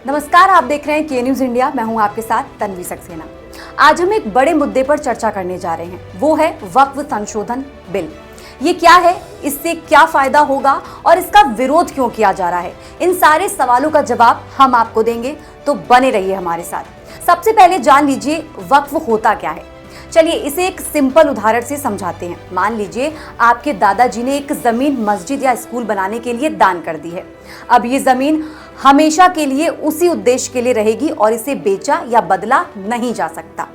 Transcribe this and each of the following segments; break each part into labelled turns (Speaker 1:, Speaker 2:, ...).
Speaker 1: नमस्कार, आप देख रहे हैं के न्यूज इंडिया। मैं हूं आपके साथ तन्वी सक्सेना। आज हम एक बड़े मुद्दे पर चर्चा करने जा रहे हैं, वो है वक्फ संशोधन बिल। ये क्या है, इससे क्या फायदा होगा और इसका विरोध क्यों किया जा रहा है, इन सारे सवालों का जवाब हम आपको देंगे, तो बने रहिए हमारे साथ। सबसे पहले जान लीजिए वक्फ होता क्या है। चलिए इसे एक सिंपल उदाहरण से समझाते हैं। मान लीजिए आपके दादाजी ने एक जमीन मस्जिद या स्कूल बनाने के लिए दान कर दी है। अब ये जमीन हमेशा के लिए उसी उद्देश्य के लिए रहेगी और इसे बेचा या बदला नहीं जा सकता।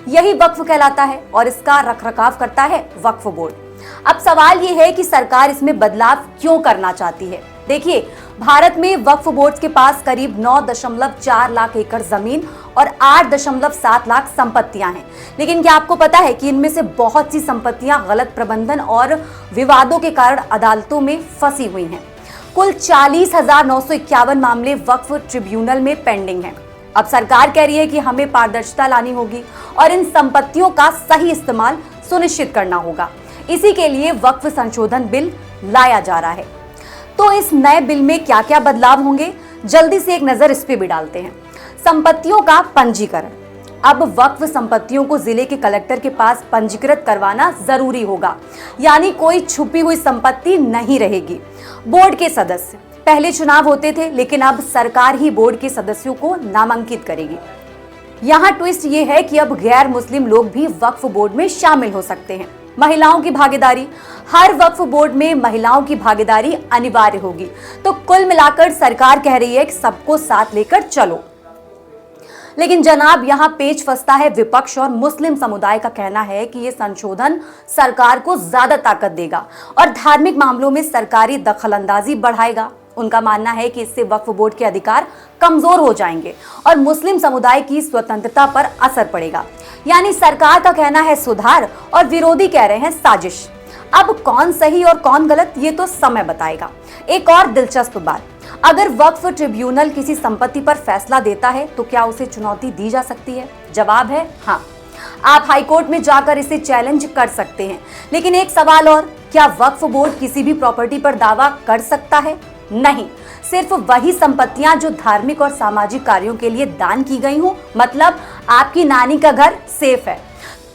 Speaker 1: यही वक्फ कहलाता है और इसका रखरखाव करता है वक्फ बोर्ड। अब सवाल ये है कि सरकार इसमें बदलाव क्यों करना चाहती है। देखिए, भारत में वक्फ बोर्ड के पास करीब 9.4 लाख एकड़ जमीन और 8.7 लाख संपत्तियां हैं। लेकिन क्या आपको पता है कि इनमें से बहुत सी संपत्तियां गलत प्रबंधन और विवादों के कारण अदालतों में फंसी हुई हैं। कुल 40,951 मामले वक्फ ट्रिब्यूनल में पेंडिंग हैं। अब सरकार कह रही है कि हमें पारदर्शिता लानी होगी और इन संपत्तियों का सही इस्तेमाल सुनिश्चित करना होगा। इसी के लिए वक्फ संशोधन बिल लाया जा रहा है। तो इस नए बिल में क्या क्या बदलाव होंगे, जल्दी से एक नजर इस पे भी डालते हैं। संपत्तियों का पंजीकरण। अब वक्फ संपत्तियों को जिले के कलेक्टर के पास पंजीकृत करवाना जरूरी होगा, यानी कोई छुपी हुई संपत्ति नहीं रहेगी। बोर्ड के सदस्य, पहले चुनाव होते थे लेकिन अब सरकार ही बोर्ड के सदस्यों को नामांकित करेगी। यहाँ ट्विस्ट ये है कि अब गैर मुस्लिम लोग भी वक्फ बोर्ड में शामिल हो सकते हैं। महिलाओं की भागीदारी, हर वक्फ बोर्ड में महिलाओं की भागीदारी अनिवार्य होगी। तो कुल मिलाकर सरकार कह रही है कि सबको साथ लेकर चलो। लेकिन जनाब, यहाँ पेच फंसता है। विपक्ष और मुस्लिम समुदाय का कहना है कि ये संशोधन सरकार को ज्यादा ताकत देगा और धार्मिक मामलों में सरकारी दखलंदाजी बढ़ाएगा। उनका मानना है कि इससे वक्फ बोर्ड के अधिकार कमजोर हो जाएंगे और मुस्लिम समुदाय की स्वतंत्रता पर असर पड़ेगा। यानी सरकार का कहना है सुधार और विरोधी कह रहे हैं साजिश। अब कौन सही और कौन गलत, ये तो समय बताएगा। एक और दिलचस्प बात, अगर वक्फ ट्रिब्यूनल किसी संपत्ति पर फैसला देता है तो क्या उसे चुनौती दी जा सकती है? जवाब है हाँ। आप हाईकोर्ट में जाकर इसे चैलेंज कर सकते हैं। लेकिन एक सवाल और, क्या वक्फ बोर्ड किसी भी प्रॉपर्टी पर दावा कर सकता है? नहीं, सिर्फ वही संपत्तियां जो धार्मिक और सामाजिक कार्यों के लिए दान की गई हो। मतलब आपकी नानी का घर सेफ है।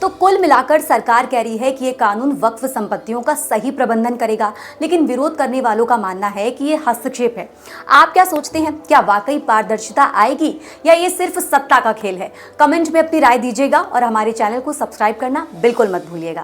Speaker 1: तो कुल मिलाकर सरकार कह रही है कि ये कानून वक्फ संपत्तियों का सही प्रबंधन करेगा, लेकिन विरोध करने वालों का मानना है कि ये हस्तक्षेप है। आप क्या सोचते हैं, क्या वाकई पारदर्शिता आएगी या ये सिर्फ सत्ता का खेल है? कमेंट में अपनी राय दीजिएगा और हमारे चैनल को सब्सक्राइब करना बिल्कुल मत भूलिएगा।